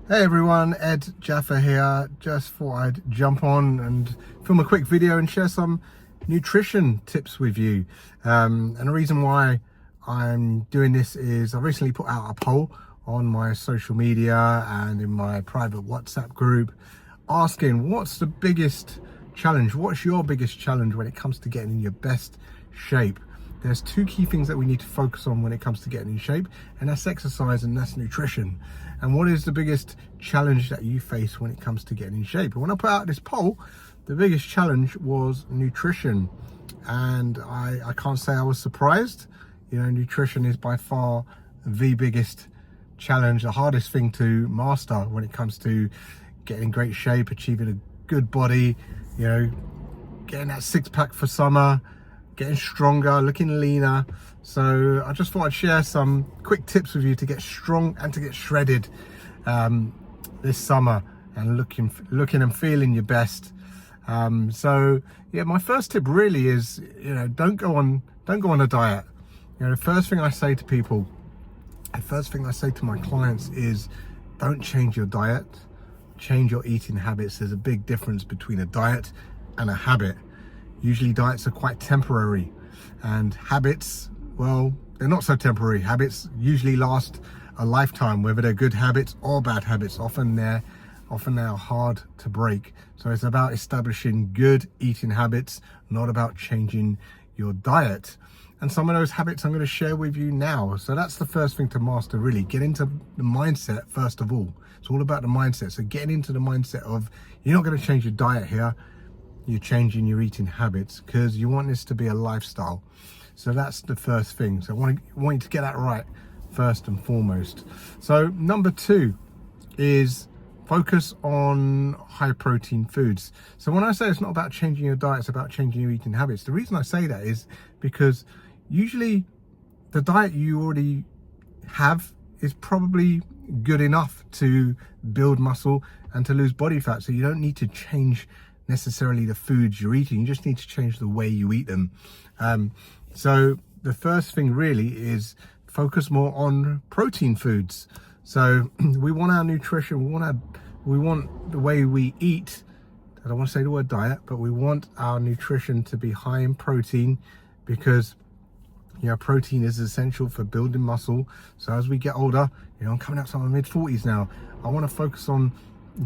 Hey everyone, Ed Jaffa here. Just thought I'd jump on and film a quick video and share some nutrition tips with you. And the reason why I'm doing this is I recently put out a poll on my social media and in my private WhatsApp group asking what's the biggest challenge, what's your biggest challenge when it comes to getting in your best shape. There's two key things that we need to focus on when it comes to getting in shape, and that's exercise and that's nutrition. And what is the biggest challenge that you face when it comes to getting in shape? And when I put out this poll, the biggest challenge was nutrition. And I can't say I was surprised. You know, nutrition is by far the biggest challenge, the hardest thing to master when it comes to getting in great shape, achieving a good body, you know, getting that six-pack for summer, getting stronger, looking leaner. So I just thought I'd share some quick tips with you to get strong and to get shredded this summer and looking and feeling your best. So yeah, my first tip really is, you know, don't go on a diet. You know, the first thing I say to people, the first thing I say to my clients is don't change your diet, change your eating habits. There's a big difference between a diet and a habit. Usually diets are quite temporary, and habits, well, they're not so temporary. Habits usually last a lifetime, whether they're good habits or bad habits. Often they're hard to break. So it's about establishing good eating habits, not about changing your diet. And some of those habits I'm going to share with you now. So that's the first thing to master, really. Get into the mindset first of all. It's all about the mindset. So getting into the mindset of you're not going to change your diet here. You're changing your eating habits because you want this to be a lifestyle. So that's the first thing. So I want you to get that right first and foremost. So number two is focus on high protein foods. So when I say it's not about changing your diet, it's about changing your eating habits. The reason I say that is because usually the diet you already have is probably good enough to build muscle and to lose body fat. So you don't need to change necessarily the foods you're eating. You just need to change the way you eat them. So the first thing really is focus more on protein foods. So we want our nutrition, we want the way we eat. I don't want to say the word diet, but we want our nutrition to be high in protein because, you know, protein is essential for building muscle. So as we get older, you know, I'm coming up to my mid-40s now, I want to focus on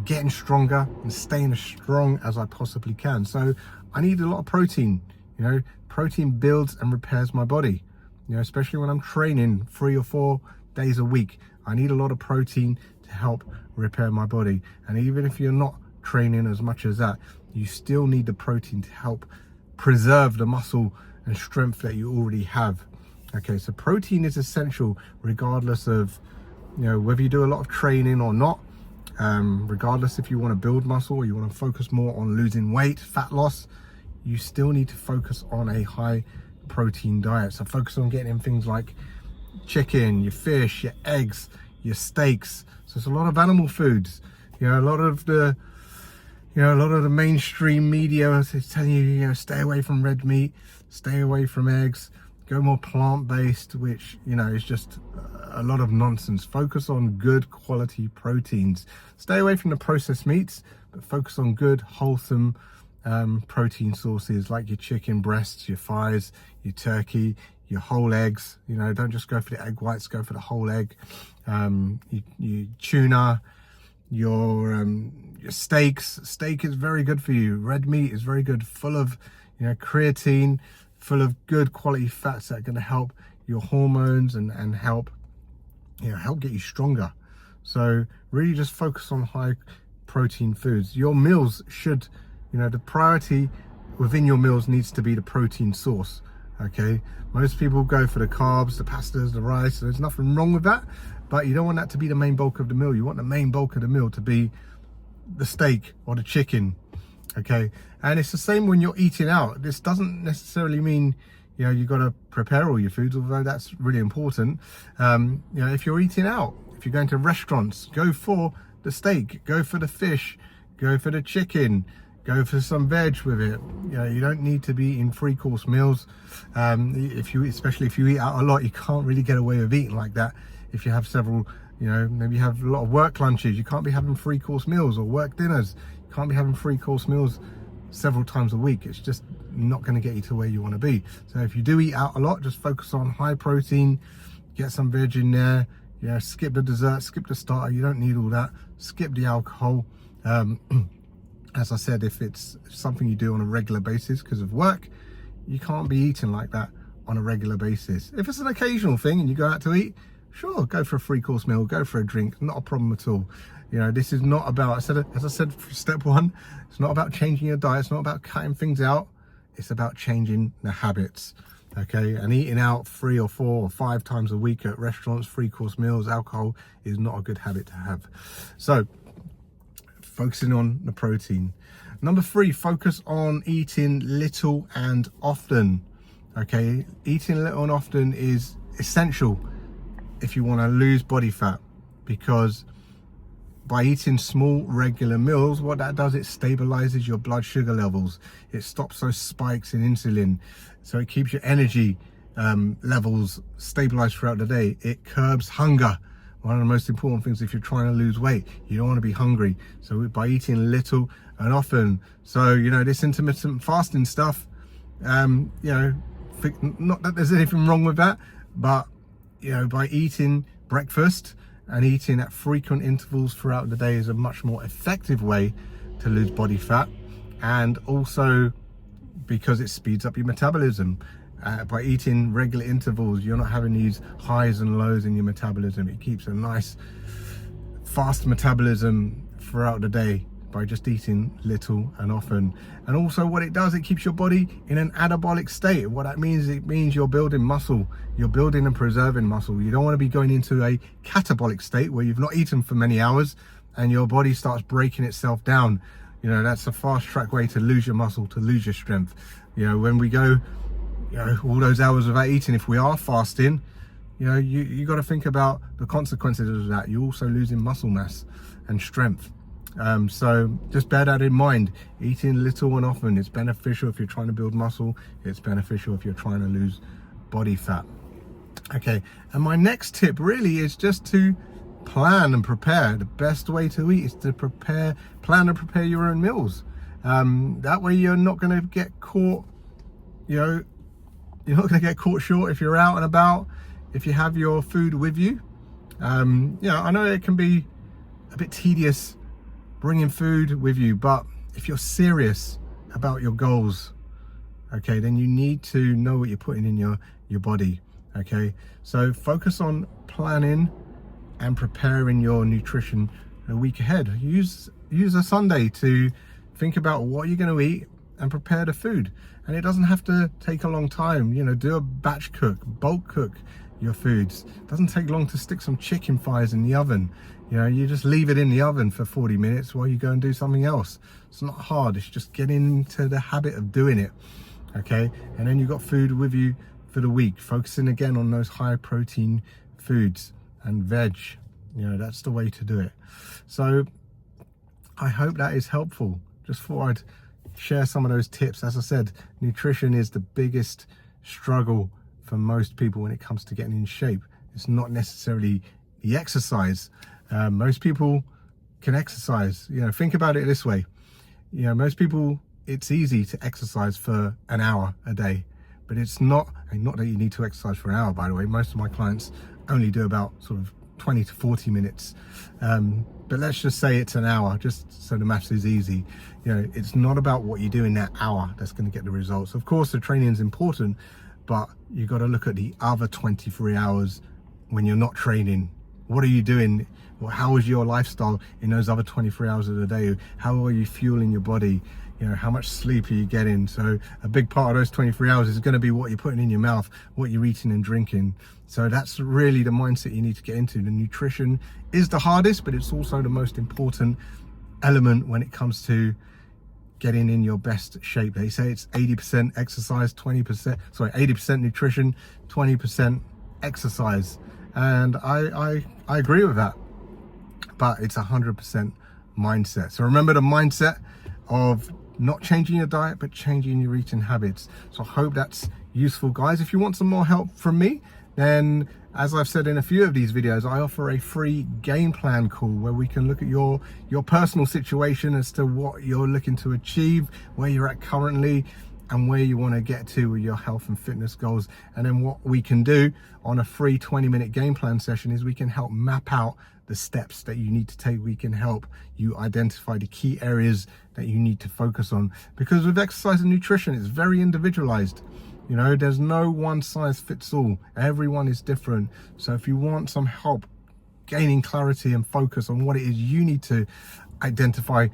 getting stronger and staying as strong as I possibly can. So I need a lot of protein. You know, protein builds and repairs my body, you know, especially when I'm training 3 or 4 days a week. I need a lot of protein to help repair my body. And even if you're not training as much as that, you still need the protein to help preserve the muscle and strength that you already have. Okay, so protein is essential regardless of, you know, whether you do a lot of training or not. Regardless if you want to build muscle or you want to focus more on losing weight, fat loss, you still need to focus on a high protein diet. So focus on getting in things like chicken, your fish, your eggs, your steaks. So it's a lot of animal foods. You know, a lot of the mainstream media is telling you, you know, stay away from red meat, stay away from eggs, go more plant-based, which, you know, is just a lot of nonsense. Focus on good quality proteins. Stay away from the processed meats, but focus on good, wholesome protein sources like your chicken breasts, your thighs, your turkey, your whole eggs. You know, don't just go for the egg whites, go for the whole egg. Your tuna, your steaks. Steak is very good for you. Red meat is very good, full of, you know, creatine, full of good quality fats that are going to help your hormones and help, you know, help get you stronger. So really just focus on high protein foods. Your meals should, you know, the priority within your meals needs to be the protein source. Okay, most people go for the carbs, the pastas, the rice. There's nothing wrong with that, but you don't want that to be the main bulk of the meal. You want the main bulk of the meal to be the steak or the chicken. Okay, and it's the same when you're eating out. This doesn't necessarily mean, you know, you got to prepare all your foods, although that's really important. You know, if you're eating out, if you're going to restaurants, go for the steak, go for the fish, go for the chicken, go for some veg with it. You know, you don't need to be in 3-course meals. Especially if you eat out a lot, you can't really get away with eating like that if you have several You know, maybe you have a lot of work lunches. You can't be having 3-course meals, or work dinners. You can't be having 3-course meals several times a week. It's just not going to get you to where you want to be. So if you do eat out a lot, just focus on high protein, get some veg in there. You know, skip the dessert, skip the starter. You don't need all that. Skip the alcohol. As I said, if it's something you do on a regular basis because of work, you can't be eating like that on a regular basis. If it's an occasional thing and you go out to eat, sure, go for a 3-course meal, go for a drink, not a problem at all. You know, this is not about, as I said, step 1, it's not about changing your diet, it's not about cutting things out, it's about changing the habits. Okay, and eating out 3 or 4 or 5 times a week at restaurants, 3-course meals, alcohol is not a good habit to have. So, focusing on the protein. Number 3, focus on eating little and often. Okay, eating little and often is essential if you want to lose body fat, because by eating small regular meals, what that does, it stabilizes your blood sugar levels. It stops those spikes in insulin, so it keeps your energy levels stabilized throughout the day. It curbs hunger. One of the most important things if you're trying to lose weight, you don't want to be hungry. So by eating little and often, so you know, this intermittent fasting stuff, you know, not that there's anything wrong with that, but you know, by eating breakfast and eating at frequent intervals throughout the day is a much more effective way to lose body fat. And also because it speeds up your metabolism. By eating regular intervals, you're not having these highs and lows in your metabolism. It keeps a nice fast metabolism throughout the day by just eating little and often. And also what it does, it keeps your body in an anabolic state. What that means, it means you're building muscle, you're building and preserving muscle. You don't want to be going into a catabolic state where you've not eaten for many hours and your body starts breaking itself down. You know, that's a fast track way to lose your muscle, to lose your strength. You know, when we go, you know, all those hours without eating, if we are fasting, you know, you got to think about the consequences of that. You're also losing muscle mass and strength. So just bear that in mind. Eating little and often, it's beneficial if you're trying to build muscle. It's beneficial if you're trying to lose body fat. Okay, and my next tip really is just to plan and prepare. The best way to eat is to plan and prepare your own meals. That way you're not going to get caught, you know, you're not going to get caught short if you're out and about, if you have your food with you. You know, I know it can be a bit tedious bringing food with you, but if you're serious about your goals, okay, then you need to know what you're putting in your body. Okay, so focus on planning and preparing your nutrition a week ahead. Use a Sunday to think about what you're going to eat and prepare the food. And it doesn't have to take a long time. You know, do a batch cook, bulk cook your foods. It doesn't take long to stick some chicken thighs in the oven. You know, you just leave it in the oven for 40 minutes while you go and do something else. It's not hard. It's just getting into the habit of doing it. Okay, and then you've got food with you for the week, focusing again on those high protein foods and veg. You know, that's the way to do it. So I hope that is helpful. Just thought I'd share some of those tips. As I said, nutrition is the biggest struggle for most people when it comes to getting in shape. It's not necessarily the exercise. Most people can exercise. You know, think about it this way. You know, most people, it's easy to exercise for an hour a day, but it's not that you need to exercise for an hour, by the way. Most of my clients only do about sort of 20 to 40 minutes. But let's just say it's an hour, just so the maths is easy. You know, it's not about what you do in that hour that's going to get the results. Of course, the training is important, but you got to look at the other 23 hours when you're not training. What are you doing? Well, how is your lifestyle in those other 23 hours of the day? How are you fueling your body? You know, how much sleep are you getting? So a big part of those 23 hours is going to be what you're putting in your mouth, what you're eating and drinking. So that's really the mindset you need to get into. The nutrition is the hardest, but it's also the most important element when it comes to getting in your best shape. They say it's 80% exercise, 80% nutrition, 20% exercise. And I agree with that, but it's 100% mindset. So remember the mindset of not changing your diet, but changing your eating habits. So I hope that's useful, guys. If you want some more help from me, then as I've said in a few of these videos, I offer a free game plan call where we can look at your personal situation as to what you're looking to achieve, where you're at currently, and where you want to get to with your health and fitness goals. And then what we can do on a free 20-minute game plan session is we can help map out the steps that you need to take. We can help you identify the key areas that you need to focus on, because with exercise and nutrition, it's very individualized. You know, there's no one size fits all. Everyone is different. So if you want some help gaining clarity and focus on what it is you need to identify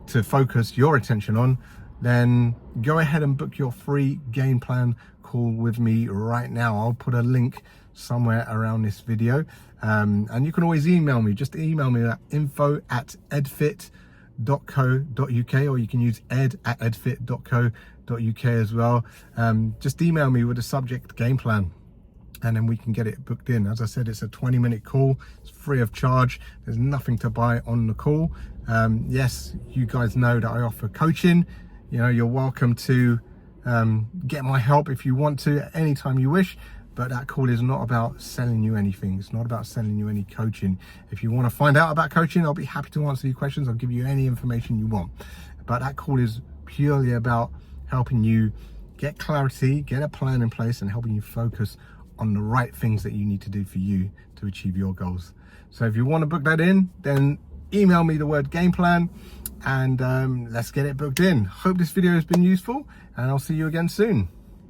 to focus your attention on, then go ahead and book your free game plan call with me right now. I'll put a link somewhere around this video, and you can always email me. Just email me at info@edfit.co.uk, or you can use ed@edfit.co.uk as well. Just email me with the subject game plan, and then we can get it booked in. As I said, it's a 20-minute call. It's free of charge. There's nothing to buy on the call. Yes, you guys know that I offer coaching. You know, you're welcome to get my help if you want to at any time you wish, but that call is not about selling you anything. It's not about selling you any coaching. If you want to find out about coaching, I'll be happy to answer your questions. I'll give you any information you want, but that call is purely about helping you get clarity, get a plan in place, and helping you focus on the right things that you need to do for you to achieve your goals. So if you want to book that in, then email me the word game plan, and let's get it booked in. Hope this video has been useful, and I'll see you again soon.